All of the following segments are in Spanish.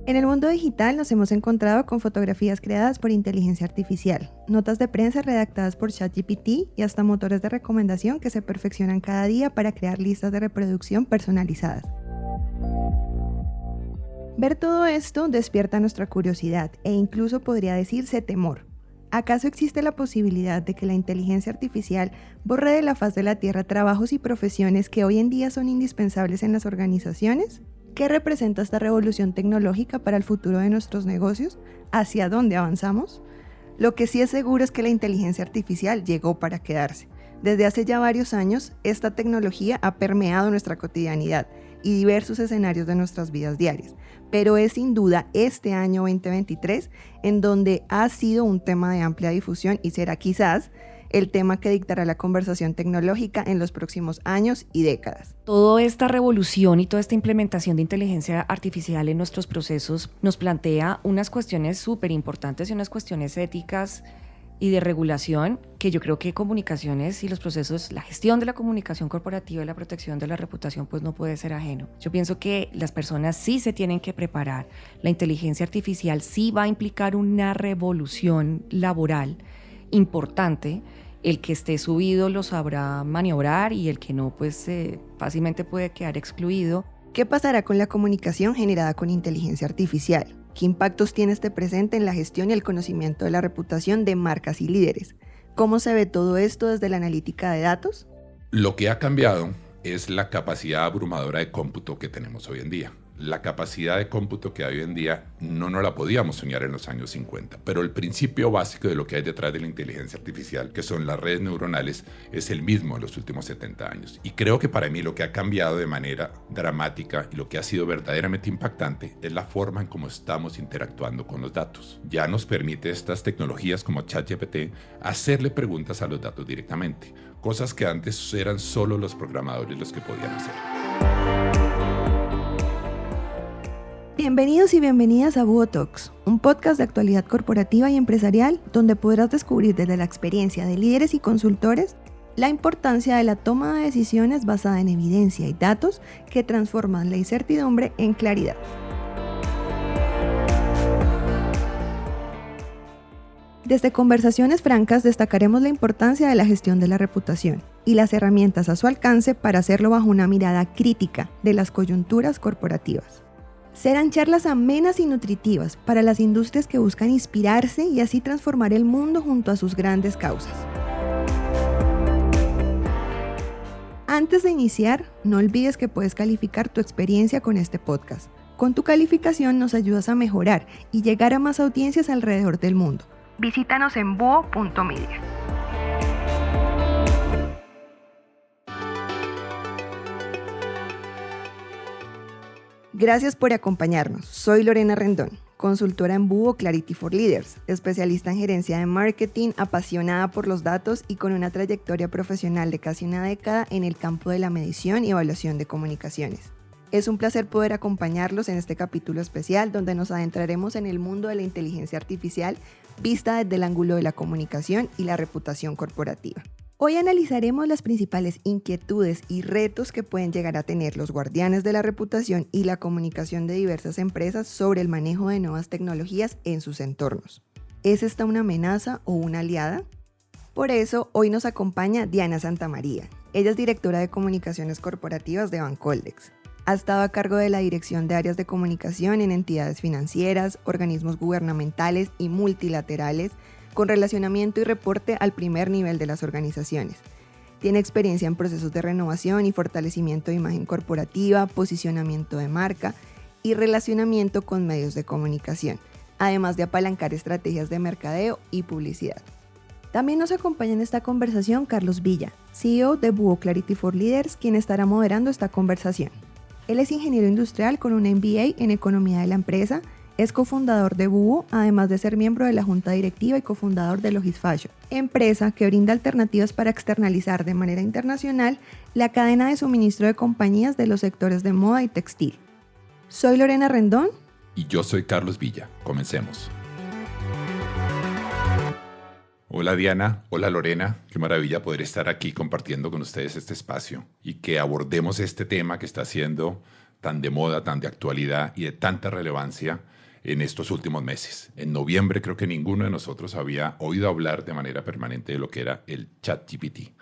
En el mundo digital nos hemos encontrado con fotografías creadas por inteligencia artificial, notas de prensa redactadas por ChatGPT y hasta motores de recomendación que se perfeccionan cada día para crear listas de reproducción personalizadas. Ver todo esto despierta nuestra curiosidad e incluso podría decirse temor. ¿Acaso existe la posibilidad de que la inteligencia artificial borre de la faz de la Tierra trabajos y profesiones que hoy en día son indispensables en las organizaciones? ¿Qué representa esta revolución tecnológica para el futuro de nuestros negocios? ¿Hacia dónde avanzamos? Lo que sí es seguro es que la inteligencia artificial llegó para quedarse. Desde hace ya varios años, esta tecnología ha permeado nuestra cotidianidad y diversos escenarios de nuestras vidas diarias. Pero es sin duda este año 2023 en donde ha sido un tema de amplia difusión y será quizás el tema que dictará la conversación tecnológica en los próximos años y décadas. Toda esta revolución y toda esta implementación de inteligencia artificial en nuestros procesos nos plantea unas cuestiones súper importantes y unas cuestiones éticas y de regulación que yo creo que comunicaciones y los procesos, la gestión de la comunicación corporativa y la protección de la reputación pues no puede ser ajeno. Yo pienso que las personas sí se tienen que preparar. La inteligencia artificial sí va a implicar una revolución laboral importante. El que esté subido lo sabrá maniobrar y el que no pues fácilmente puede quedar excluido. ¿Qué pasará con la comunicación generada con inteligencia artificial? ¿Qué impactos tiene este presente en la gestión y el conocimiento de la reputación de marcas y líderes? ¿Cómo se ve todo esto desde la analítica de datos? Lo que ha cambiado es la capacidad abrumadora de cómputo que tenemos hoy en día. La capacidad de cómputo que hay hoy en día no nos la podíamos soñar en los años 50, pero el principio básico de lo que hay detrás de la inteligencia artificial, que son las redes neuronales, es el mismo en los últimos 70 años. Y creo que para mí lo que ha cambiado de manera dramática y lo que ha sido verdaderamente impactante es la forma en cómo estamos interactuando con los datos. Ya nos permite estas tecnologías como ChatGPT hacerle preguntas a los datos directamente, cosas que antes eran solo los programadores los que podían hacer. Bienvenidos y bienvenidas a Búho Talks, un podcast de actualidad corporativa y empresarial donde podrás descubrir desde la experiencia de líderes y consultores la importancia de la toma de decisiones basada en evidencia y datos que transforman la incertidumbre en claridad. Desde conversaciones francas destacaremos la importancia de la gestión de la reputación y las herramientas a su alcance para hacerlo bajo una mirada crítica de las coyunturas corporativas. Serán charlas amenas y nutritivas para las industrias que buscan inspirarse y así transformar el mundo junto a sus grandes causas. Antes de iniciar, no olvides que puedes calificar tu experiencia con este podcast. Con tu calificación nos ayudas a mejorar y llegar a más audiencias alrededor del mundo. Visítanos en búho.media. Gracias por acompañarnos. Soy Lorena Rendón, consultora en Búho Clarity for Leaders, especialista en gerencia de marketing, apasionada por los datos y con una trayectoria profesional de casi una década en el campo de la medición y evaluación de comunicaciones. Es un placer poder acompañarlos en este capítulo especial donde nos adentraremos en el mundo de la inteligencia artificial vista desde el ángulo de la comunicación y la reputación corporativa. Hoy analizaremos las principales inquietudes y retos que pueden llegar a tener los guardianes de la reputación y la comunicación de diversas empresas sobre el manejo de nuevas tecnologías en sus entornos. ¿Es esta una amenaza o una aliada? Por eso, hoy nos acompaña Diana Santamaría. Ella es directora de comunicaciones corporativas de Bancoldex. Ha estado a cargo de la dirección de áreas de comunicación en entidades financieras, organismos gubernamentales y multilaterales, con relacionamiento y reporte al primer nivel de las organizaciones. Tiene experiencia en procesos de renovación y fortalecimiento de imagen corporativa, posicionamiento de marca y relacionamiento con medios de comunicación, además de apalancar estrategias de mercadeo y publicidad. También nos acompaña en esta conversación Carlos Villa, CEO de Búho Clarity for Leaders, quien estará moderando esta conversación. Él es ingeniero industrial con un MBA en economía de la empresa. Es cofundador de Búho, además de ser miembro de la junta directiva y cofundador de Logisfashion, empresa que brinda alternativas para externalizar de manera internacional la cadena de suministro de compañías de los sectores de moda y textil. Soy Lorena Rendón. Y yo soy Carlos Villa. Comencemos. Hola Diana, hola Lorena, qué maravilla poder estar aquí compartiendo con ustedes este espacio y que abordemos este tema que está siendo tan de moda, tan de actualidad y de tanta relevancia en estos últimos meses. En noviembre creo que ninguno de nosotros había oído hablar de manera permanente de lo que era el ChatGPT.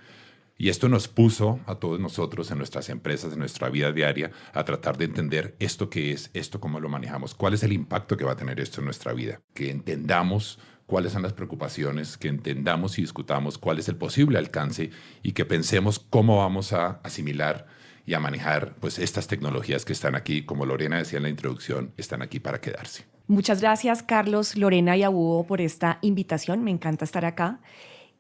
Y esto nos puso a todos nosotros en nuestras empresas, en nuestra vida diaria, a tratar de entender esto qué es, esto cómo lo manejamos, cuál es el impacto que va a tener esto en nuestra vida, que entendamos cuáles son las preocupaciones, que entendamos y discutamos cuál es el posible alcance y que pensemos cómo vamos a asimilar y a manejar pues, estas tecnologías que están aquí, como Lorena decía en la introducción, están aquí para quedarse. Muchas gracias, Carlos, Lorena y Hugo, por esta invitación. Me encanta estar acá.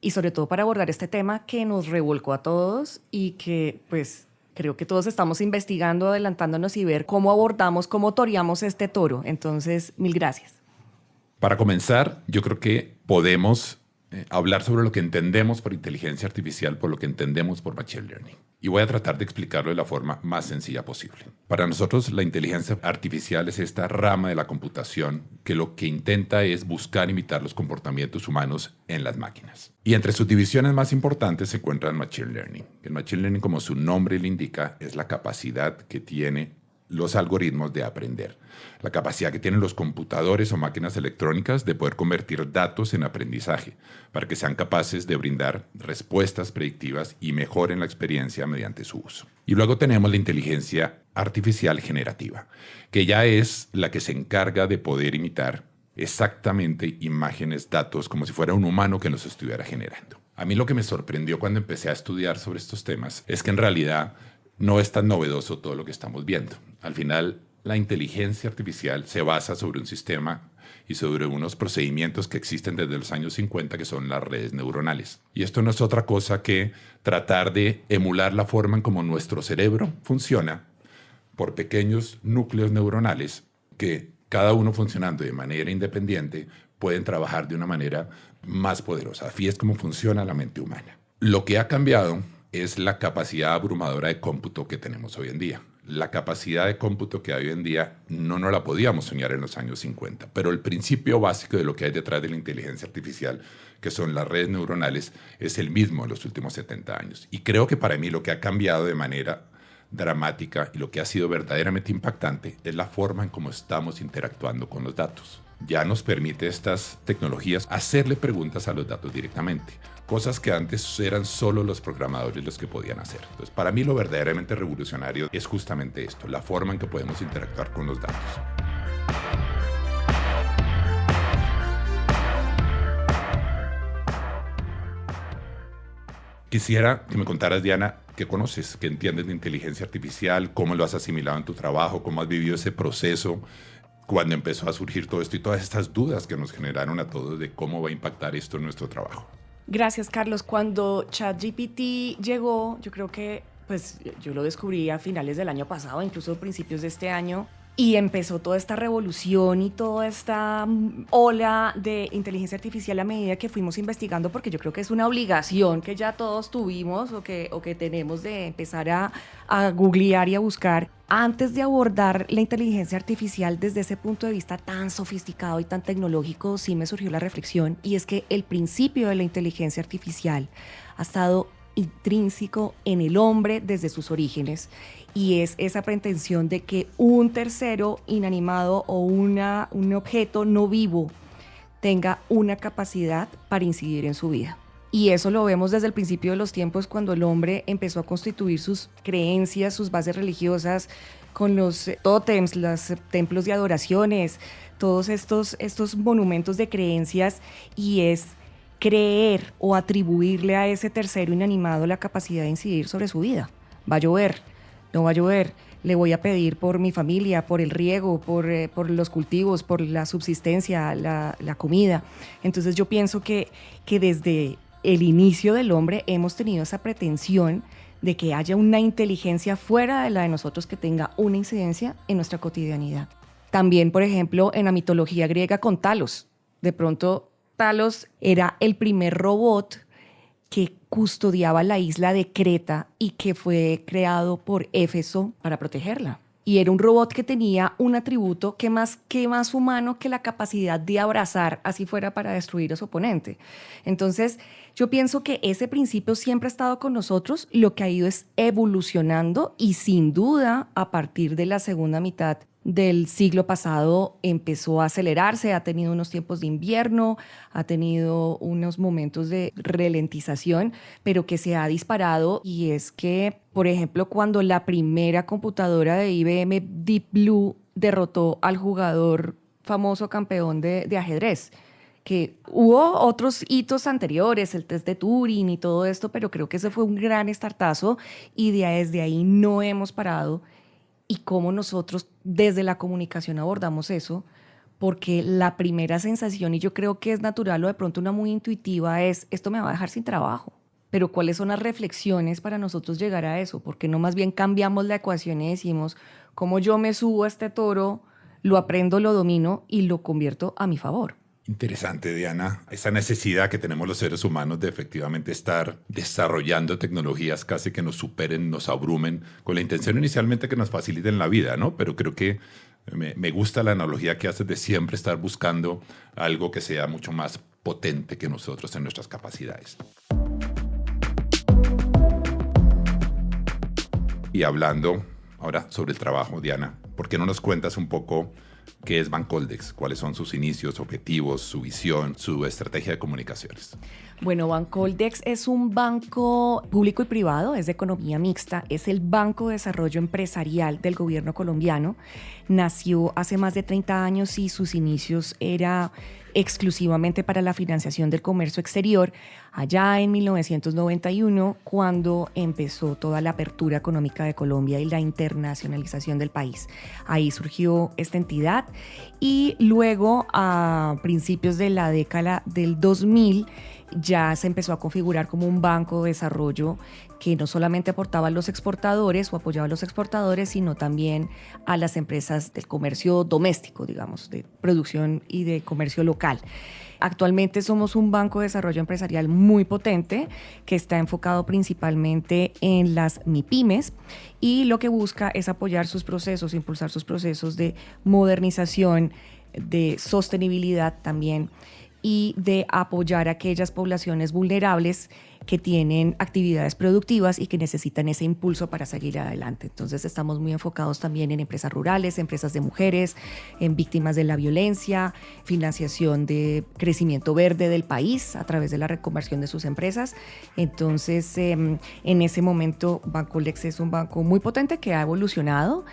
Y sobre todo para abordar este tema que nos revolcó a todos y que pues creo que todos estamos investigando, adelantándonos y ver cómo abordamos, cómo toreamos este toro. Entonces, mil gracias. Para comenzar, yo creo que podemos hablar sobre lo que entendemos por inteligencia artificial, por lo que entendemos por machine learning. Y voy a tratar de explicarlo de la forma más sencilla posible. Para nosotros, la inteligencia artificial es esta rama de la computación que lo que intenta es buscar imitar los comportamientos humanos en las máquinas. Y entre sus divisiones más importantes se encuentra el machine learning. El machine learning, como su nombre le indica, es la capacidad que tiene los algoritmos de aprender, la capacidad que tienen los computadores o máquinas electrónicas de poder convertir datos en aprendizaje para que sean capaces de brindar respuestas predictivas y mejoren la experiencia mediante su uso. Y luego tenemos la inteligencia artificial generativa, que ya es la que se encarga de poder imitar exactamente imágenes, datos, como si fuera un humano que los estuviera generando. A mí lo que me sorprendió cuando empecé a estudiar sobre estos temas es que en realidad no es tan novedoso todo lo que estamos viendo. Al final, la inteligencia artificial se basa sobre un sistema y sobre unos procedimientos que existen desde los años 50, que son las redes neuronales. Y esto no es otra cosa que tratar de emular la forma en cómo nuestro cerebro funciona por pequeños núcleos neuronales que, cada uno funcionando de manera independiente, pueden trabajar de una manera más poderosa. Así es como funciona la mente humana. Lo que ha cambiado es la capacidad abrumadora de cómputo que tenemos hoy en día. La capacidad de cómputo que hay hoy en día no nos la podíamos soñar en los años 50, pero el principio básico de lo que hay detrás de la inteligencia artificial, que son las redes neuronales, es el mismo en los últimos 70 años. Y creo que para mí lo que ha cambiado de manera dramática y lo que ha sido verdaderamente impactante es la forma en cómo estamos interactuando con los datos. Ya nos permite estas tecnologías hacerle preguntas a los datos directamente, cosas que antes eran solo los programadores los que podían hacer. Entonces, para mí lo verdaderamente revolucionario es justamente esto, la forma en que podemos interactuar con los datos. Quisiera que me contaras, Diana, qué conoces, qué entiendes de inteligencia artificial, cómo lo has asimilado en tu trabajo, cómo has vivido ese proceso cuando empezó a surgir todo esto y todas estas dudas que nos generaron a todos de cómo va a impactar esto en nuestro trabajo. Gracias, Carlos. Cuando ChatGPT llegó, yo creo que pues, yo lo descubrí a finales del año pasado, incluso a principios de este año, y empezó toda esta revolución y toda esta ola de inteligencia artificial a medida que fuimos investigando, porque yo creo que es una obligación que ya todos tuvimos o que tenemos de empezar a googlear y a buscar. Antes de abordar la inteligencia artificial desde ese punto de vista tan sofisticado y tan tecnológico, sí me surgió la reflexión, y es que el principio de la inteligencia artificial ha estado intrínseco en el hombre desde sus orígenes, y es esa pretensión de que un tercero inanimado o un objeto no vivo tenga una capacidad para incidir en su vida. Y eso lo vemos desde el principio de los tiempos, cuando el hombre empezó a constituir sus creencias, sus bases religiosas, con los tótems, los templos de adoraciones, todos estos monumentos de creencias, y es creer o atribuirle a ese tercero inanimado la capacidad de incidir sobre su vida. Va a llover, no va a llover, le voy a pedir por mi familia, por el riego, por los cultivos, por la subsistencia, la comida. Entonces yo pienso que desde el inicio del hombre hemos tenido esa pretensión de que haya una inteligencia fuera de la de nosotros que tenga una incidencia en nuestra cotidianidad. También, por ejemplo, en la mitología griega con Talos. De pronto, Talos era el primer robot que custodiaba la isla de Creta y que fue creado por Éfeso para protegerla. Y era un robot que tenía un atributo que más humano que la capacidad de abrazar, así fuera para destruir a su oponente. Entonces, yo pienso que ese principio siempre ha estado con nosotros, lo que ha ido es evolucionando y sin duda a partir de la segunda mitad del siglo pasado empezó a acelerarse, ha tenido unos tiempos de invierno, ha tenido unos momentos de ralentización, pero que se ha disparado. Y es que, por ejemplo, cuando la primera computadora de IBM Deep Blue derrotó al jugador famoso campeón de ajedrez, que hubo otros hitos anteriores, el test de Turing y todo esto, pero creo que ese fue un gran startazo y desde ahí no hemos parado. Y cómo nosotros desde la comunicación abordamos eso, porque la primera sensación, y yo creo que es natural o de pronto una muy intuitiva, es esto me va a dejar sin trabajo. Pero ¿cuáles son las reflexiones para nosotros llegar a eso? Porque no más bien cambiamos la ecuación y decimos, cómo yo me subo a este toro, lo aprendo, lo domino y lo convierto a mi favor. Interesante, Diana. Esa necesidad que tenemos los seres humanos de efectivamente estar desarrollando tecnologías casi que nos superen, nos abrumen, con la intención inicialmente que nos faciliten la vida, ¿no? Pero creo que me gusta la analogía que haces de siempre estar buscando algo que sea mucho más potente que nosotros en nuestras capacidades. Y hablando ahora sobre el trabajo, Diana, ¿por qué no nos cuentas un poco qué es Bancoldex? ¿Cuáles son sus inicios, objetivos, su visión, su estrategia de comunicaciones? Bueno, Bancoldex es un banco público y privado, es de economía mixta, es el Banco de Desarrollo Empresarial del gobierno colombiano. Nació hace más de 30 años y sus inicios era exclusivamente para la financiación del comercio exterior, allá en 1991, cuando empezó toda la apertura económica de Colombia y la internacionalización del país. Ahí surgió esta entidad y luego a principios de la década del 2000 ya se empezó a configurar como un banco de desarrollo que no solamente aportaba a los exportadores o apoyaba a los exportadores, sino también a las empresas del comercio doméstico, digamos, de producción y de comercio local. Actualmente somos un banco de desarrollo empresarial muy potente que está enfocado principalmente en las MIPYMES y lo que busca es apoyar sus procesos, impulsar sus procesos de modernización, de sostenibilidad también, y de apoyar a aquellas poblaciones vulnerables que tienen actividades productivas y que necesitan ese impulso para seguir adelante. Entonces estamos muy enfocados también en empresas rurales, empresas de mujeres, en víctimas de la violencia, financiación de crecimiento verde del país a través de la reconversión de sus empresas. Entonces, en ese momento, Bancoldex es un banco muy potente que ha evolucionado,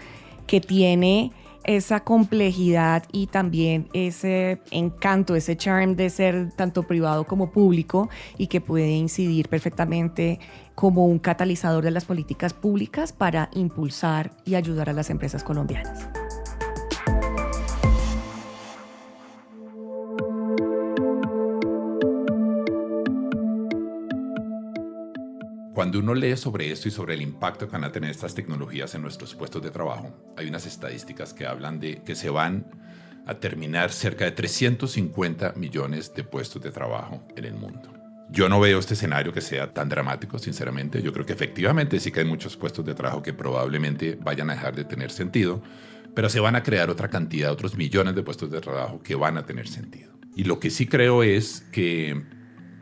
que tiene esa complejidad y también ese encanto, ese charm de ser tanto privado como público y que puede incidir perfectamente como un catalizador de las políticas públicas para impulsar y ayudar a las empresas colombianas. Cuando uno lee sobre esto y sobre el impacto que van a tener estas tecnologías en nuestros puestos de trabajo, hay unas estadísticas que hablan de que se van a terminar cerca de 350 millones de puestos de trabajo en el mundo. Yo no veo este escenario que sea tan dramático, sinceramente. Yo creo que efectivamente sí que hay muchos puestos de trabajo que probablemente vayan a dejar de tener sentido, pero se van a crear otra cantidad, otros millones de puestos de trabajo que van a tener sentido. Y lo que sí creo es que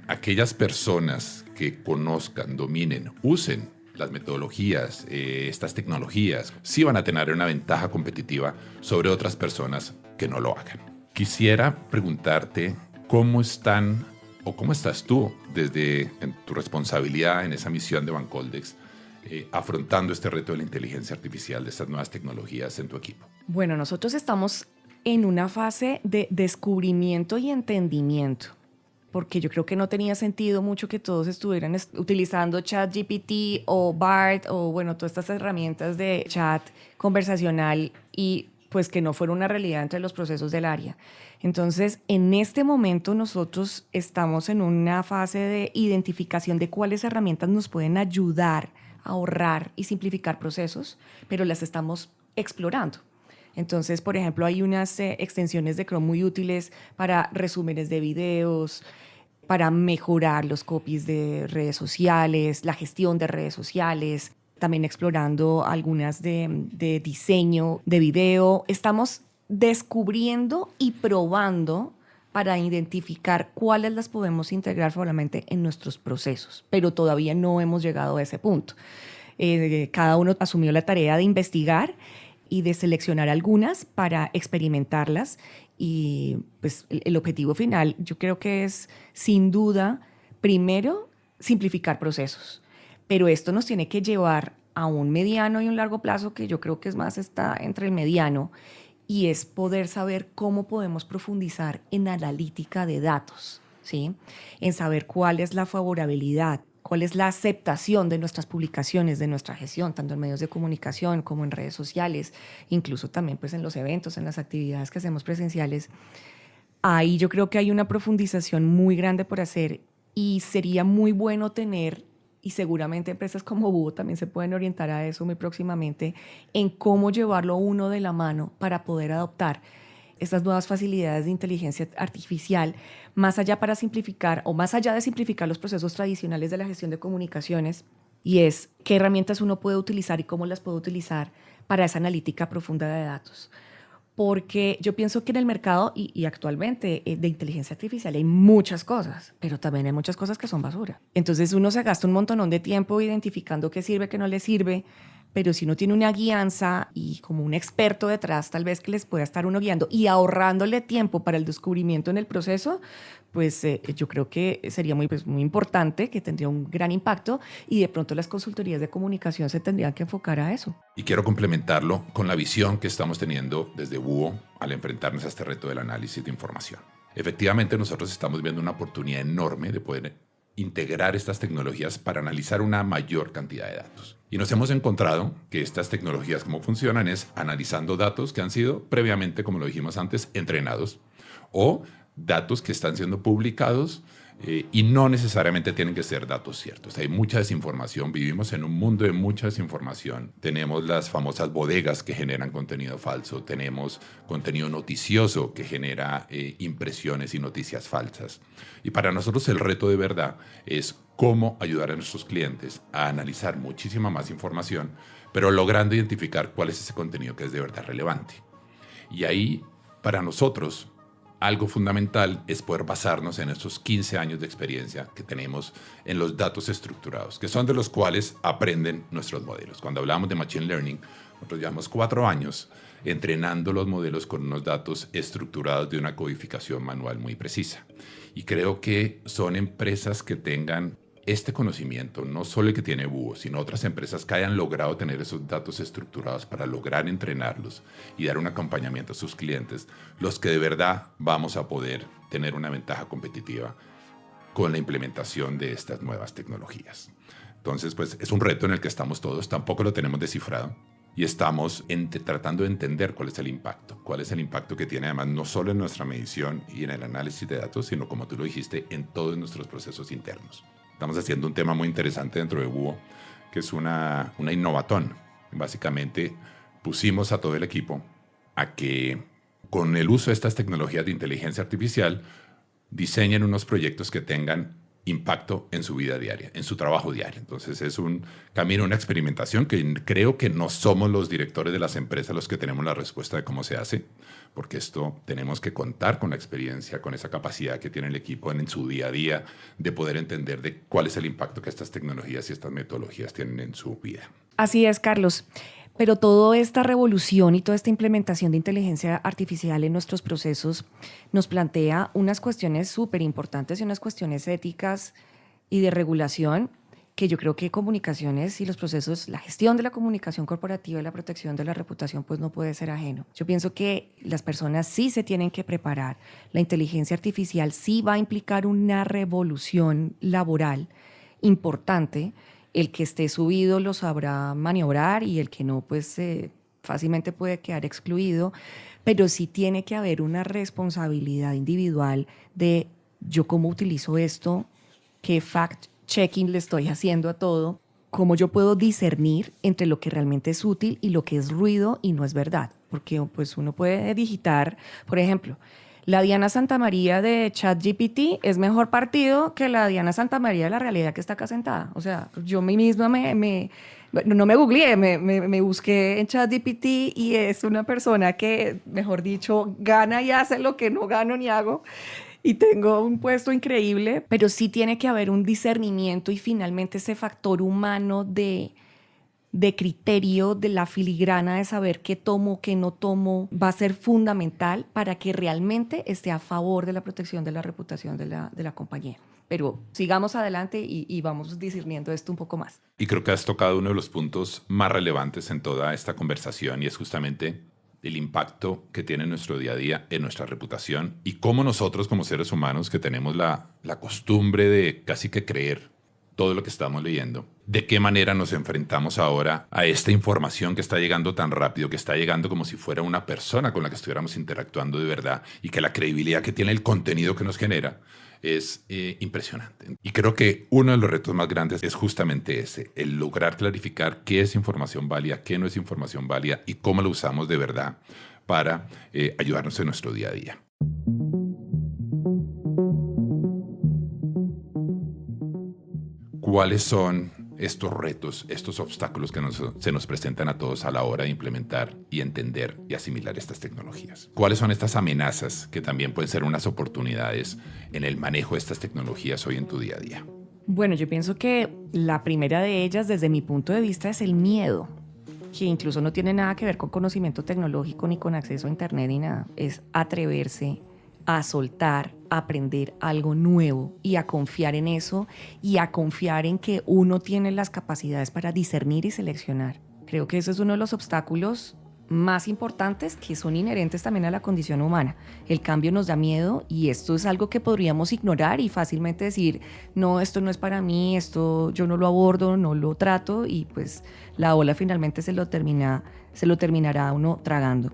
aquellas personas que conozcan, dominen, usen las metodologías, estas tecnologías, sí van a tener una ventaja competitiva sobre otras personas que no lo hagan. Quisiera preguntarte cómo están o cómo estás tú desde tu responsabilidad en esa misión de Bancoldex afrontando este reto de la inteligencia artificial, de estas nuevas tecnologías en tu equipo. Bueno, nosotros estamos en una fase de descubrimiento y entendimiento, porque yo creo que no tenía sentido mucho que todos estuvieran utilizando ChatGPT o BART o bueno, todas estas herramientas de chat conversacional y pues que no fuera una realidad entre los procesos del área. Entonces, en este momento nosotros estamos en una fase de identificación de cuáles herramientas nos pueden ayudar a ahorrar y simplificar procesos, pero las estamos explorando. Entonces, por ejemplo, hay unas extensiones de Chrome muy útiles para resúmenes de videos, para mejorar los copies de redes sociales, la gestión de redes sociales. también explorando algunas de diseño, de video. Estamos descubriendo y probando para identificar cuáles las podemos integrar probablemente en nuestros procesos, pero todavía no hemos llegado a ese punto. Cada uno asumió la tarea de investigar y de seleccionar algunas para experimentarlas, y pues el objetivo final yo creo que es, sin duda, primero, simplificar procesos, pero esto nos tiene que llevar a un mediano y un largo plazo, que yo creo que es más está entre el mediano, y es poder saber cómo podemos profundizar en analítica de datos, ¿sí? En saber cuál es la favorabilidad, cuál es la aceptación de nuestras publicaciones, de nuestra gestión, tanto en medios de comunicación como en redes sociales, incluso también pues en los eventos, en las actividades que hacemos presenciales. Ahí yo creo que hay una profundización muy grande por hacer, y sería muy bueno tener, y seguramente empresas como Búho también se pueden orientar a eso muy próximamente, en cómo llevarlo uno de la mano para poder adoptar estas nuevas facilidades de inteligencia artificial, más allá para simplificar, o más allá de simplificar los procesos tradicionales de la gestión de comunicaciones, y es qué herramientas uno puede utilizar y cómo las puede utilizar para esa analítica profunda de datos. Porque yo pienso que en el mercado y actualmente de inteligencia artificial hay muchas cosas, pero también hay muchas cosas que son basura. Entonces uno se gasta un montonón de tiempo identificando qué sirve, qué no le sirve, pero si uno tiene una guianza y como un experto detrás, tal vez que les pueda estar uno guiando y ahorrándole tiempo para el descubrimiento en el proceso, pues yo creo que sería muy importante, que tendría un gran impacto, y de pronto las consultorías de comunicación se tendrían que enfocar a eso. Y quiero complementarlo con la visión que estamos teniendo desde Búho al enfrentarnos a este reto del análisis de información. Efectivamente, nosotros estamos viendo una oportunidad enorme de poder integrar estas tecnologías para analizar una mayor cantidad de datos. Y nos hemos encontrado que estas tecnologías, cómo funcionan, es analizando datos que han sido previamente, como lo dijimos antes, entrenados, o datos que están siendo publicados y no necesariamente tienen que ser datos ciertos. Hay mucha desinformación, vivimos en un mundo de mucha desinformación. Tenemos las famosas bodegas que generan contenido falso, tenemos contenido noticioso que genera impresiones y noticias falsas. Y para nosotros el reto de verdad es cómo ayudar a nuestros clientes a analizar muchísima más información, pero logrando identificar cuál es ese contenido que es de verdad relevante. Y ahí, para nosotros, algo fundamental es poder basarnos en estos 15 años de experiencia que tenemos en los datos estructurados, que son de los cuales aprenden nuestros modelos. Cuando hablamos de Machine Learning, nosotros llevamos 4 años entrenando los modelos con unos datos estructurados de una codificación manual muy precisa. Y creo que son empresas que tengan este conocimiento, no solo el que tiene Búho, sino otras empresas que hayan logrado tener esos datos estructurados para lograr entrenarlos y dar un acompañamiento a sus clientes, los que de verdad vamos a poder tener una ventaja competitiva con la implementación de estas nuevas tecnologías. Entonces, pues es un reto en el que estamos todos, tampoco lo tenemos descifrado, y estamos tratando de entender cuál es el impacto que tiene, además, no solo en nuestra medición y en el análisis de datos, sino, como tú lo dijiste, en todos nuestros procesos internos. Estamos haciendo un tema muy interesante dentro de Búho, que es una innovatón. Básicamente, pusimos a todo el equipo a que, con el uso de estas tecnologías de inteligencia artificial, diseñen unos proyectos que tengan impacto en su vida diaria, en su trabajo diario. Entonces es un camino, una experimentación que creo que no somos los directores de las empresas los que tenemos la respuesta de cómo se hace, porque esto tenemos que contar con la experiencia, con esa capacidad que tiene el equipo en su día a día de poder entender de cuál es el impacto que estas tecnologías y estas metodologías tienen en su vida. Así es, Carlos. Pero toda esta revolución y toda esta implementación de inteligencia artificial en nuestros procesos nos plantea unas cuestiones súper importantes y unas cuestiones éticas y de regulación que yo creo que comunicaciones y los procesos, la gestión de la comunicación corporativa y la protección de la reputación, pues no puede ser ajeno. Yo pienso que las personas sí se tienen que preparar. La inteligencia artificial sí va a implicar una revolución laboral importante. El que esté subido lo sabrá maniobrar y el que no, pues fácilmente puede quedar excluido, pero sí tiene que haber una responsabilidad individual de yo cómo utilizo esto, qué fact-checking le estoy haciendo a todo, cómo yo puedo discernir entre lo que realmente es útil y lo que es ruido y no es verdad, porque pues uno puede digitar, por ejemplo, la Diana Santamaría de ChatGPT es mejor partido que la Diana Santamaría de la realidad que está acá sentada. O sea, yo misma me no me googleé, me busqué en ChatGPT y es una persona que, mejor dicho, gana y hace lo que no gano ni hago. Y tengo un puesto increíble, pero sí tiene que haber un discernimiento y finalmente ese factor humano de criterio, de la filigrana, de saber qué tomo, qué no tomo, va a ser fundamental para que realmente esté a favor de la protección de la reputación de la compañía. Pero sigamos adelante y vamos discerniendo esto un poco más. Y creo que has tocado uno de los puntos más relevantes en toda esta conversación y es justamente el impacto que tiene en nuestro día a día en nuestra reputación y cómo nosotros como seres humanos que tenemos la costumbre de casi que creer todo lo que estamos leyendo, de qué manera nos enfrentamos ahora a esta información que está llegando tan rápido, que está llegando como si fuera una persona con la que estuviéramos interactuando de verdad y que la credibilidad que tiene el contenido que nos genera es impresionante. Y creo que uno de los retos más grandes es justamente ese, el lograr clarificar qué es información válida, qué no es información válida y cómo lo usamos de verdad para ayudarnos en nuestro día a día. ¿Cuáles son estos retos, estos obstáculos que se nos presentan a todos a la hora de implementar y entender y asimilar estas tecnologías? ¿Cuáles son estas amenazas que también pueden ser unas oportunidades en el manejo de estas tecnologías hoy en tu día a día? Bueno, yo pienso que la primera de ellas, desde mi punto de vista, es el miedo, que incluso no tiene nada que ver con conocimiento tecnológico ni con acceso a internet ni nada. Es atreverse a soltar, a aprender algo nuevo y a confiar en eso y a confiar en que uno tiene las capacidades para discernir y seleccionar. Creo que ese es uno de los obstáculos más importantes que son inherentes también a la condición humana. El cambio nos da miedo y esto es algo que podríamos ignorar y fácilmente decir, no, esto no es para mí, esto yo no lo abordo, no lo trato y pues la ola finalmente se lo terminará uno tragando.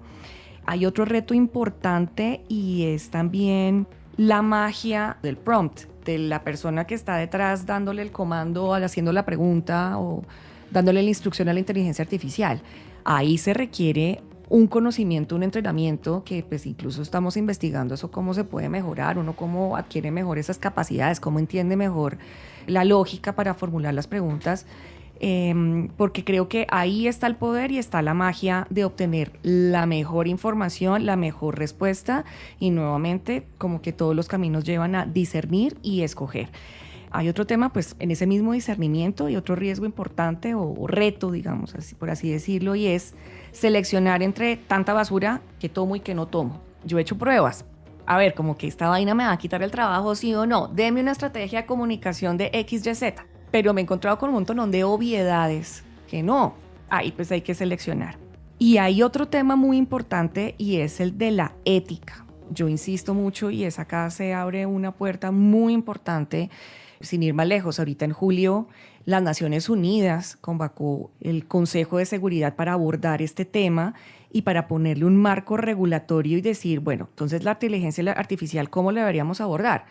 Hay otro reto importante y es también la magia del prompt, de la persona que está detrás dándole el comando, haciendo la pregunta o dándole la instrucción a la inteligencia artificial. Ahí se requiere un conocimiento, un entrenamiento que pues incluso estamos investigando eso, cómo se puede mejorar, uno cómo adquiere mejor esas capacidades, cómo entiende mejor la lógica para formular las preguntas. Porque creo que ahí está el poder y está la magia de obtener la mejor información, la mejor respuesta y nuevamente como que todos los caminos llevan a discernir y escoger. Hay otro tema pues en ese mismo discernimiento y otro riesgo importante o reto, digamos, así, por así decirlo, y es seleccionar entre tanta basura que tomo y que no tomo. Yo he hecho pruebas. A ver, como que esta vaina me va a quitar el trabajo, sí o no. Deme una estrategia de comunicación de X, Y, Z. Pero me he encontrado con un montón de obviedades que no. Ahí pues hay que seleccionar. Y hay otro tema muy importante y es el de la ética. Yo insisto mucho y acá se abre una puerta muy importante, sin ir más lejos. Ahorita en julio las Naciones Unidas convocó el Consejo de Seguridad para abordar este tema y para ponerle un marco regulatorio y decir, bueno, entonces la inteligencia artificial, ¿cómo la deberíamos abordar?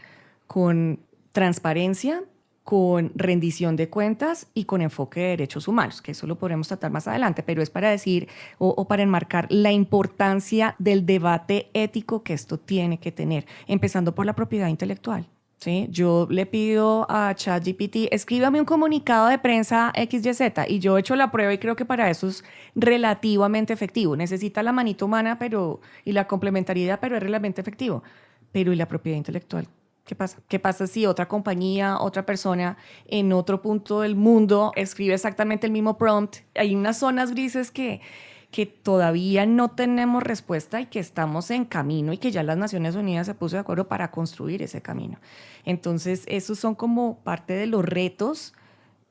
Con transparencia, con rendición de cuentas y con enfoque de derechos humanos, que eso lo podremos tratar más adelante, pero es para decir o para enmarcar la importancia del debate ético que esto tiene que tener, empezando por la propiedad intelectual. ¿Sí? Yo le pido a ChatGPT, escríbame un comunicado de prensa XYZ y yo he hecho la prueba y creo que para eso es relativamente efectivo. Necesita la manito humana y la complementariedad, pero es relativamente efectivo. Pero ¿y la propiedad intelectual? ¿Qué pasa? ¿Qué pasa si otra compañía, otra persona en otro punto del mundo escribe exactamente el mismo prompt? Hay unas zonas grises que todavía no tenemos respuesta y que estamos en camino y que ya las Naciones Unidas se puso de acuerdo para construir ese camino. Entonces, esos son como parte de los retos,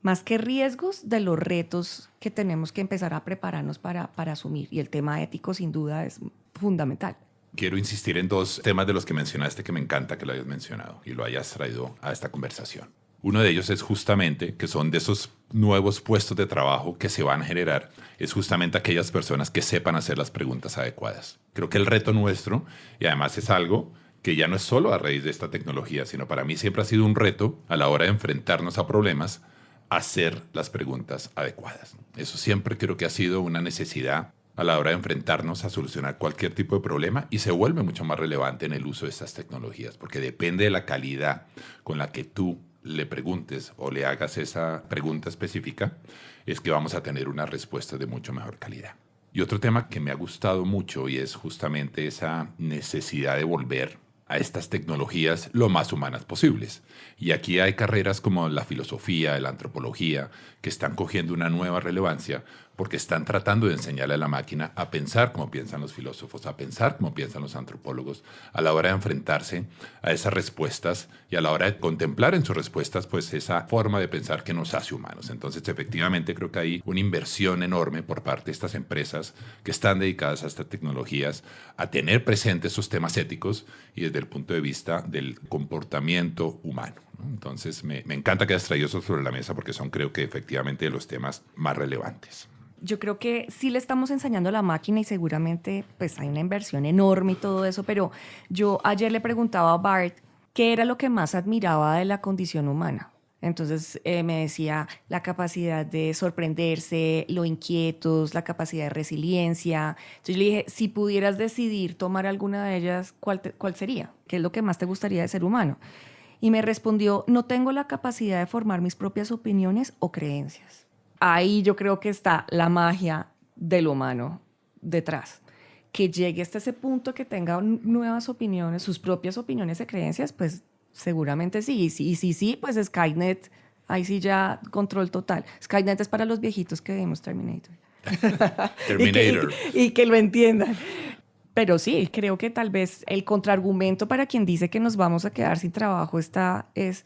más que riesgos, de los retos que tenemos que empezar a prepararnos para asumir. Y el tema ético, sin duda, es fundamental. Quiero insistir en dos temas de los que mencionaste que me encanta que lo hayas mencionado y lo hayas traído a esta conversación. Uno de ellos es justamente que son de esos nuevos puestos de trabajo que se van a generar, es justamente aquellas personas que sepan hacer las preguntas adecuadas. Creo que el reto nuestro, y además es algo que ya no es solo a raíz de esta tecnología, sino para mí siempre ha sido un reto a la hora de enfrentarnos a problemas, hacer las preguntas adecuadas. Eso siempre creo que ha sido una necesidad a la hora de enfrentarnos a solucionar cualquier tipo de problema y se vuelve mucho más relevante en el uso de estas tecnologías, porque depende de la calidad con la que tú le preguntes o le hagas esa pregunta específica, es que vamos a tener una respuesta de mucho mejor calidad. Y otro tema que me ha gustado mucho y es justamente esa necesidad de volver a estas tecnologías lo más humanas posibles. Y aquí hay carreras como la filosofía, la antropología, que están cogiendo una nueva relevancia porque están tratando de enseñarle a la máquina a pensar como piensan los filósofos, a pensar como piensan los antropólogos, a la hora de enfrentarse a esas respuestas y a la hora de contemplar en sus respuestas pues esa forma de pensar que nos hace humanos. Entonces, efectivamente, creo que hay una inversión enorme por parte de estas empresas que están dedicadas a estas tecnologías a tener presentes esos temas éticos y desde el punto de vista del comportamiento humano, ¿no? Entonces, me encanta que hayas traído eso sobre la mesa porque son, creo que, efectivamente, los temas más relevantes. Yo creo que sí le estamos enseñando a la máquina y seguramente pues hay una inversión enorme y todo eso, pero yo ayer le preguntaba a Bart qué era lo que más admiraba de la condición humana. Entonces me decía la capacidad de sorprenderse, lo inquietos, la capacidad de resiliencia. Entonces yo le dije, si pudieras decidir tomar alguna de ellas, ¿cuál sería? ¿Qué es lo que más te gustaría de ser humano? Y me respondió, no tengo la capacidad de formar mis propias opiniones o creencias. Ahí yo creo que está la magia del humano detrás. Que llegue hasta ese punto que tenga nuevas opiniones, sus propias opiniones y creencias, pues seguramente sí. Y sí, pues Skynet, ahí sí ya control total. Skynet es para los viejitos que vimos Terminator. Terminator. y que lo entiendan. Pero sí, creo que tal vez el contraargumento para quien dice que nos vamos a quedar sin trabajo es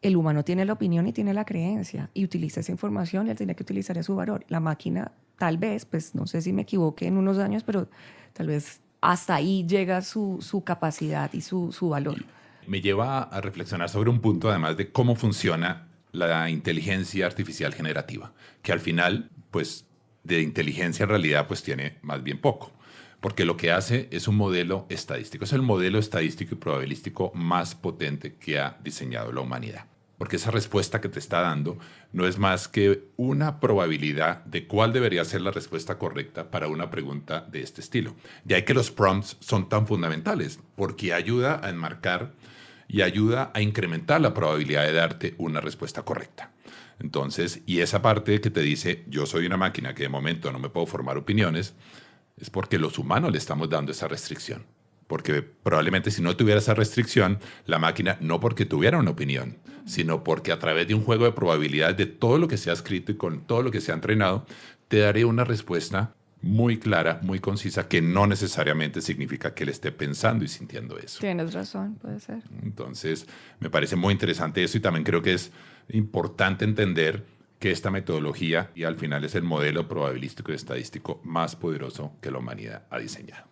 el humano tiene la opinión y tiene la creencia y utiliza esa información y él tiene que utilizar a su valor. La máquina tal vez, pues no sé si me equivoqué en unos años, pero tal vez hasta ahí llega su capacidad y su valor. Me lleva a reflexionar sobre un punto, además de cómo funciona la inteligencia artificial generativa, que al final, pues, de inteligencia en realidad, pues tiene más bien poco. Porque lo que hace es un modelo estadístico. Es el modelo estadístico y probabilístico más potente que ha diseñado la humanidad. Porque esa respuesta que te está dando no es más que una probabilidad de cuál debería ser la respuesta correcta para una pregunta de este estilo. De ahí que los prompts son tan fundamentales, porque ayuda a enmarcar y ayuda a incrementar la probabilidad de darte una respuesta correcta. Entonces, y esa parte que te dice, yo soy una máquina que de momento no me puedo formar opiniones, es porque los humanos le estamos dando esa restricción. Porque probablemente si no tuviera esa restricción, la máquina, no porque tuviera una opinión, sino porque a través de un juego de probabilidades de todo lo que se ha escrito y con todo lo que se ha entrenado, te daré una respuesta muy clara, muy concisa, que no necesariamente significa que él esté pensando y sintiendo eso. Tienes razón, puede ser. Entonces, me parece muy interesante eso y también creo que es importante entender que esta metodología y al final es el modelo probabilístico y estadístico más poderoso que la humanidad ha diseñado.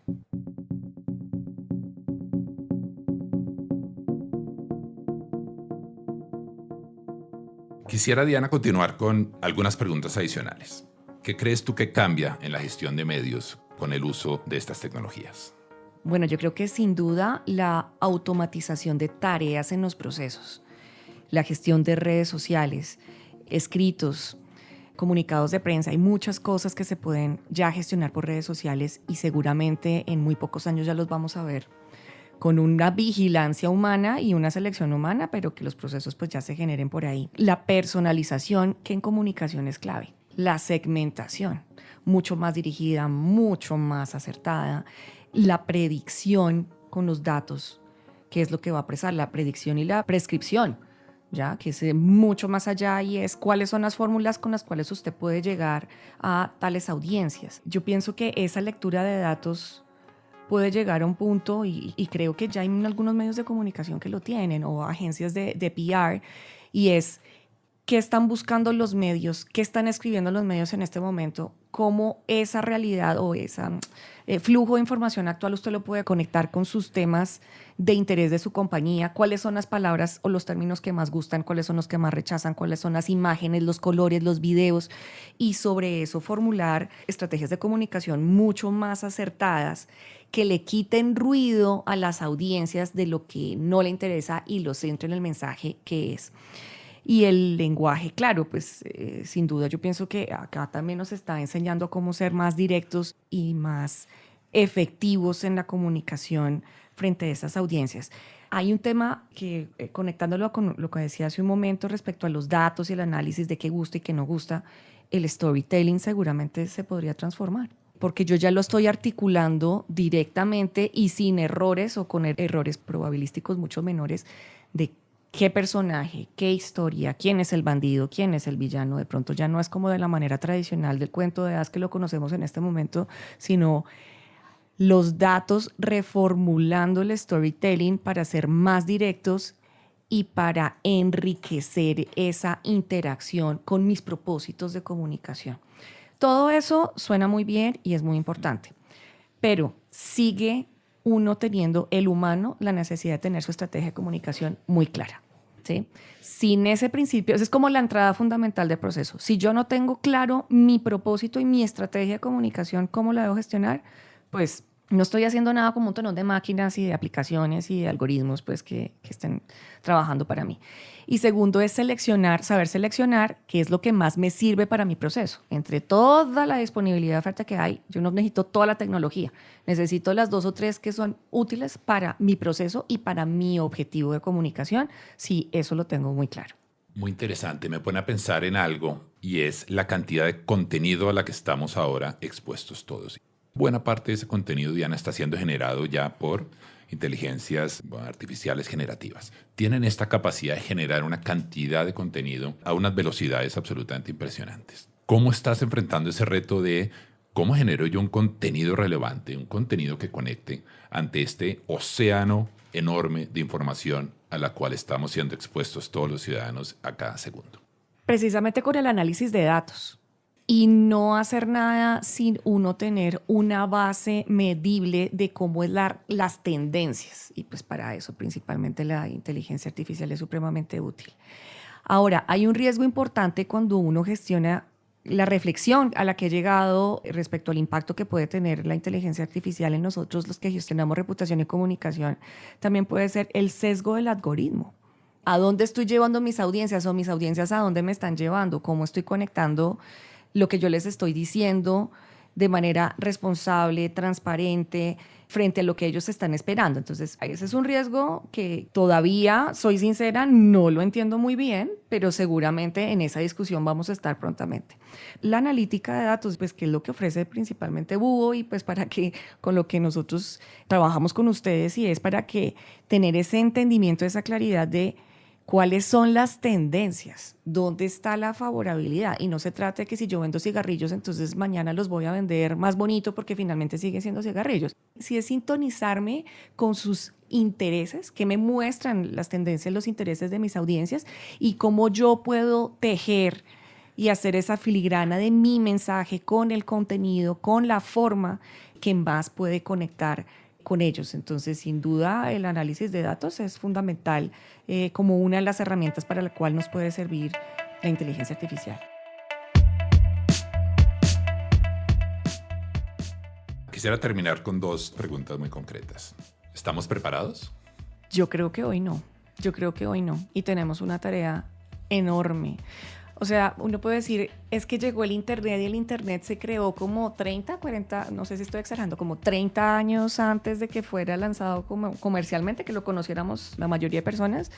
Quisiera, Diana, continuar con algunas preguntas adicionales. ¿Qué crees tú que cambia en la gestión de medios con el uso de estas tecnologías? Bueno, yo creo que sin duda la automatización de tareas en los procesos, la gestión de redes sociales, escritos, comunicados de prensa, hay muchas cosas que se pueden ya gestionar por redes sociales y seguramente en muy pocos años ya los vamos a ver con una vigilancia humana y una selección humana, pero que los procesos pues ya se generen por ahí. La personalización, que en comunicación es clave. La segmentación, mucho más dirigida, mucho más acertada. La predicción con los datos, que es lo que va a presar, la predicción y la prescripción, ya que es mucho más allá y es cuáles son las fórmulas con las cuales usted puede llegar a tales audiencias. Yo pienso que esa lectura de datos puede llegar a un punto y creo que ya hay algunos medios de comunicación que lo tienen o agencias de PR y es qué están buscando los medios, qué están escribiendo los medios en este momento, cómo esa realidad o ese flujo de información actual usted lo puede conectar con sus temas de interés de su compañía, cuáles son las palabras o los términos que más gustan, cuáles son los que más rechazan, cuáles son las imágenes, los colores, los videos y sobre eso formular estrategias de comunicación mucho más acertadas que le quiten ruido a las audiencias de lo que no le interesa y lo centren en el mensaje que es. Y el lenguaje, claro, pues sin duda yo pienso que acá también nos está enseñando cómo ser más directos y más efectivos en la comunicación frente a esas audiencias. Hay un tema que, conectándolo con lo que decía hace un momento respecto a los datos y el análisis de qué gusta y qué no gusta, el storytelling seguramente se podría transformar, porque yo ya lo estoy articulando directamente y sin errores o con errores probabilísticos mucho menores de qué personaje, qué historia, quién es el bandido, quién es el villano. De pronto ya no es como de la manera tradicional del cuento de hadas que lo conocemos en este momento, sino los datos reformulando el storytelling para ser más directos y para enriquecer esa interacción con mis propósitos de comunicación. Todo eso suena muy bien y es muy importante, pero sigue uno teniendo, el humano, la necesidad de tener su estrategia de comunicación muy clara, ¿sí? Sin ese principio, esa es como la entrada fundamental del proceso. Si yo no tengo claro mi propósito y mi estrategia de comunicación, cómo la debo gestionar, pues no estoy haciendo nada como un montón de máquinas y de aplicaciones y de algoritmos pues, que estén trabajando para mí. Y segundo es saber seleccionar qué es lo que más me sirve para mi proceso. Entre toda la disponibilidad de oferta que hay, yo no necesito toda la tecnología. Necesito las 2 o 3 que son útiles para mi proceso y para mi objetivo de comunicación, si eso lo tengo muy claro. Muy interesante, me pone a pensar en algo y es la cantidad de contenido a la que estamos ahora expuestos todos. Buena parte de ese contenido, Diana, está siendo generado ya por inteligencias artificiales generativas. Tienen esta capacidad de generar una cantidad de contenido a unas velocidades absolutamente impresionantes. ¿Cómo estás enfrentando ese reto de cómo genero yo un contenido relevante, un contenido que conecte ante este océano enorme de información a la cual estamos siendo expuestos todos los ciudadanos a cada segundo? Precisamente con el análisis de datos. Y no hacer nada sin uno tener una base medible de cómo es las tendencias. Y pues para eso principalmente la inteligencia artificial es supremamente útil. Ahora, hay un riesgo importante cuando uno gestiona la reflexión a la que he llegado respecto al impacto que puede tener la inteligencia artificial en nosotros, los que gestionamos reputación y comunicación. También puede ser el sesgo del algoritmo. ¿A dónde estoy llevando mis audiencias o mis audiencias a dónde me están llevando? ¿Cómo estoy conectando lo que yo les estoy diciendo de manera responsable, transparente, frente a lo que ellos están esperando? Entonces, ese es un riesgo que todavía, soy sincera, no lo entiendo muy bien, pero seguramente en esa discusión vamos a estar prontamente. La analítica de datos, pues, que es lo que ofrece principalmente Búho y pues para que, con lo que nosotros trabajamos con ustedes, y es para que tener ese entendimiento, esa claridad de ¿cuáles son las tendencias? ¿Dónde está la favorabilidad? Y no se trata de que si yo vendo cigarrillos, entonces mañana los voy a vender más bonito porque finalmente siguen siendo cigarrillos. Si es sintonizarme con sus intereses, que me muestran las tendencias, los intereses de mis audiencias y cómo yo puedo tejer y hacer esa filigrana de mi mensaje con el contenido, con la forma que más puede conectar con ellos. Entonces, sin duda, el análisis de datos es fundamental como una de las herramientas para la cual nos puede servir la inteligencia artificial. Quisiera terminar con 2 preguntas muy concretas. ¿Estamos preparados? Yo creo que hoy no. Y tenemos una tarea enorme. O sea, uno puede decir, es que llegó el Internet y el Internet se creó como 30, 40, no sé si estoy exagerando, como 30 años antes de que fuera lanzado comercialmente, que lo conociéramos la mayoría de personas.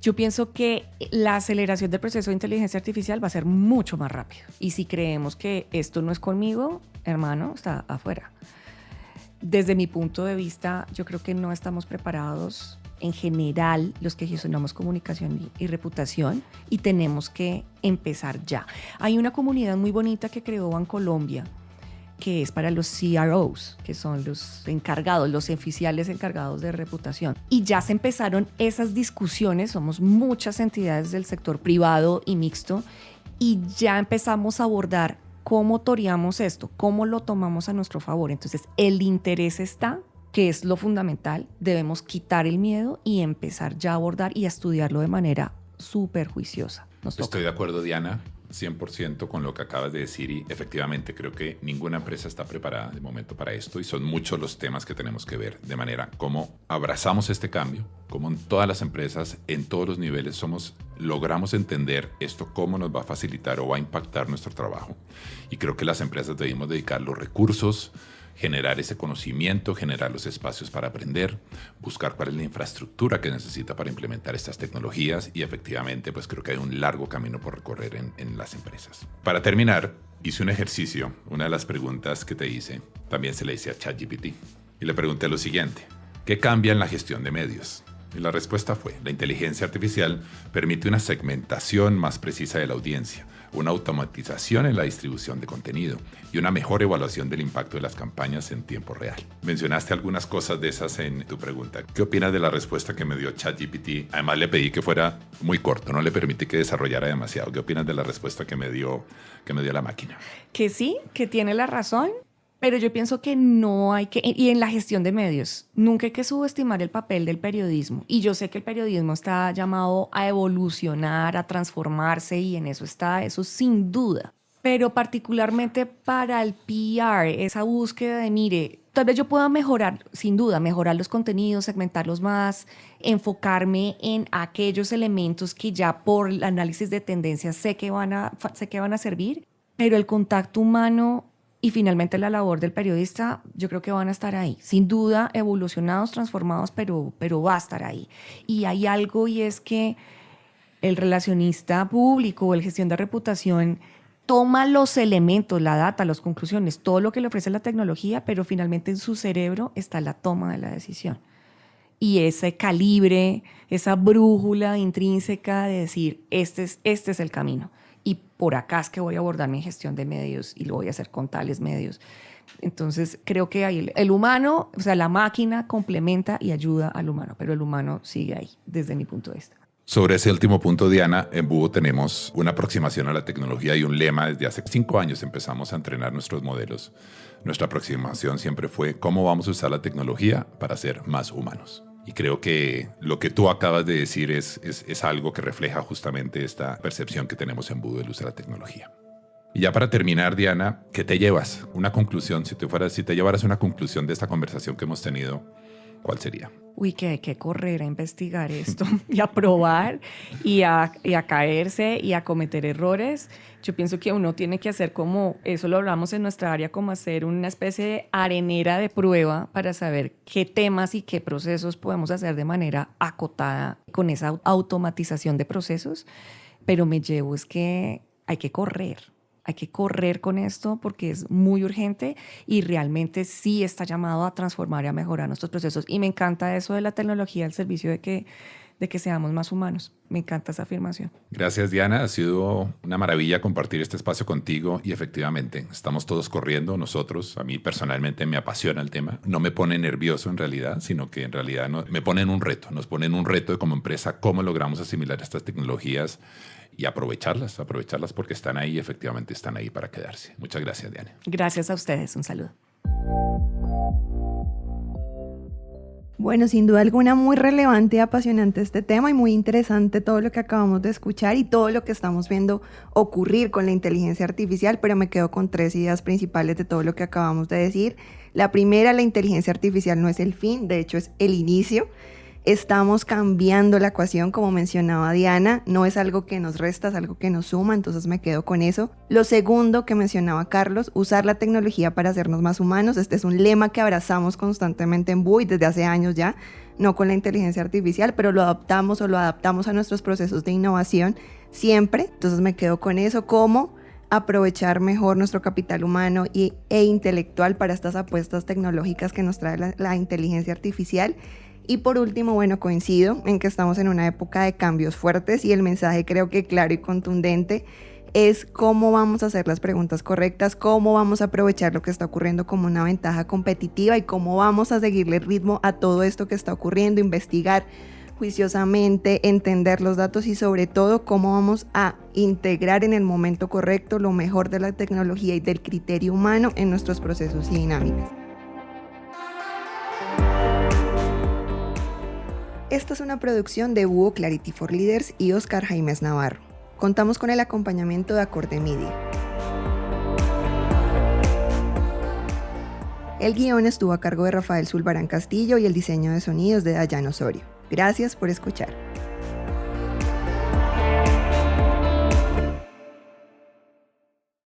Yo pienso que la aceleración del proceso de inteligencia artificial va a ser mucho más rápido. Y si creemos que esto no es conmigo, hermano, está afuera. Desde mi punto de vista, yo creo que no estamos preparados en general los que gestionamos comunicación y reputación, y tenemos que empezar ya. Hay una comunidad muy bonita que creó Bancolombia, que es para los CROs, que son los encargados, los oficiales encargados de reputación. Y ya se empezaron esas discusiones, somos muchas entidades del sector privado y mixto, y ya empezamos a abordar cómo toreamos esto, cómo lo tomamos a nuestro favor. Entonces, el interés está, que es lo fundamental, debemos quitar el miedo y empezar ya a abordar y a estudiarlo de manera súper juiciosa. Estoy de acuerdo, Diana, 100% con lo que acabas de decir, y efectivamente creo que ninguna empresa está preparada de momento para esto, y son muchos los temas que tenemos que ver, de manera como abrazamos este cambio, como en todas las empresas, en todos los niveles logramos entender esto, cómo nos va a facilitar o va a impactar nuestro trabajo. Y creo que las empresas debemos dedicar los recursos generar ese conocimiento, generar los espacios para aprender, buscar cuál es la infraestructura que necesita para implementar estas tecnologías y efectivamente pues creo que hay un largo camino por recorrer en las empresas. Para terminar, hice un ejercicio, una de las preguntas que te hice, también se le hice a ChatGPT y le pregunté lo siguiente: ¿qué cambia en la gestión de medios? Y la respuesta fue: la inteligencia artificial permite una segmentación más precisa de la audiencia, una automatización en la distribución de contenido y una mejor evaluación del impacto de las campañas en tiempo real. Mencionaste algunas cosas de esas en tu pregunta. ¿Qué opinas de la respuesta que me dio ChatGPT? Además le pedí que fuera muy corto, no le permití que desarrollara demasiado. ¿Qué opinas de la respuesta que me dio la máquina? Que sí, que tiene la razón. Pero yo pienso que no hay que, y en la gestión de medios, nunca hay que subestimar el papel del periodismo. Y yo sé que el periodismo está llamado a evolucionar, a transformarse, y en eso está, eso sin duda. Pero particularmente para el PR, esa búsqueda de, mire, tal vez yo pueda mejorar, sin duda, mejorar los contenidos, segmentarlos más, enfocarme en aquellos elementos que ya por el análisis de tendencias sé que van a servir, pero el contacto humano y finalmente la labor del periodista, yo creo que van a estar ahí. Sin duda, evolucionados, transformados, pero va a estar ahí. Y hay algo, y es que el relacionista público o el gestión de reputación toma los elementos, la data, las conclusiones, todo lo que le ofrece la tecnología, pero finalmente en su cerebro está la toma de la decisión. Y ese calibre, esa brújula intrínseca de decir, este es el camino. Y por acá es que voy a abordar mi gestión de medios y lo voy a hacer con tales medios. Entonces, creo que hay el humano, o sea, la máquina complementa y ayuda al humano, pero el humano sigue ahí, desde mi punto de vista. Sobre ese último punto, Diana, en Búho tenemos una aproximación a la tecnología y un lema. Desde hace 5 años empezamos a entrenar nuestros modelos. Nuestra aproximación siempre fue cómo vamos a usar la tecnología para ser más humanos. Y creo que lo que tú acabas de decir es algo que refleja justamente esta percepción que tenemos en Búho del uso de la tecnología. Y ya para terminar, Diana, ¿qué te llevas? Una conclusión, si te llevaras una conclusión de esta conversación que hemos tenido, ¿cuál sería? Uy, que hay que correr a investigar esto y a probar y a caerse y a cometer errores. Yo pienso que uno tiene que hacer como, eso lo hablamos en nuestra área, como hacer una especie de arenera de prueba para saber qué temas y qué procesos podemos hacer de manera acotada con esa automatización de procesos. Pero me llevo es que hay que correr. Hay que correr con esto porque es muy urgente y realmente sí está llamado a transformar y a mejorar nuestros procesos. Y me encanta eso de la tecnología al servicio de que seamos más humanos. Me encanta esa afirmación. Gracias, Diana. Ha sido una maravilla compartir este espacio contigo y efectivamente estamos todos corriendo. Nosotros, a mí personalmente me apasiona el tema. No me pone nervioso en realidad, sino que en realidad me ponen un reto. Nos ponen un reto de como empresa cómo logramos asimilar estas tecnologías y aprovecharlas porque están ahí, efectivamente están ahí para quedarse. Muchas gracias, Diana. Gracias a ustedes. Un saludo. Bueno, sin duda alguna muy relevante y apasionante este tema y muy interesante todo lo que acabamos de escuchar y todo lo que estamos viendo ocurrir con la inteligencia artificial, pero me quedo con 3 ideas principales de todo lo que acabamos de decir. La primera, la inteligencia artificial no es el fin, de hecho es el inicio. Estamos cambiando la ecuación, como mencionaba Diana, no es algo que nos resta, es algo que nos suma, entonces me quedo con eso. Lo segundo que mencionaba Carlos, usar la tecnología para hacernos más humanos. Este es un lema que abrazamos constantemente en Búho desde hace años ya, no con la inteligencia artificial, pero lo adaptamos a nuestros procesos de innovación siempre. Entonces me quedo con eso, cómo aprovechar mejor nuestro capital humano e intelectual para estas apuestas tecnológicas que nos trae la inteligencia artificial. Y por último, bueno, coincido en que estamos en una época de cambios fuertes y el mensaje creo que claro y contundente es cómo vamos a hacer las preguntas correctas, cómo vamos a aprovechar lo que está ocurriendo como una ventaja competitiva y cómo vamos a seguirle ritmo a todo esto que está ocurriendo, investigar juiciosamente, entender los datos y sobre todo cómo vamos a integrar en el momento correcto lo mejor de la tecnología y del criterio humano en nuestros procesos y dinámicas. Esta es una producción de Búho Clarity for Leaders y Oscar Jaimes Navarro. Contamos con el acompañamiento de Acorde Media. El guión estuvo a cargo de Rafael Zulbarán Castillo y el diseño de sonidos de Dayan Osorio. Gracias por escuchar.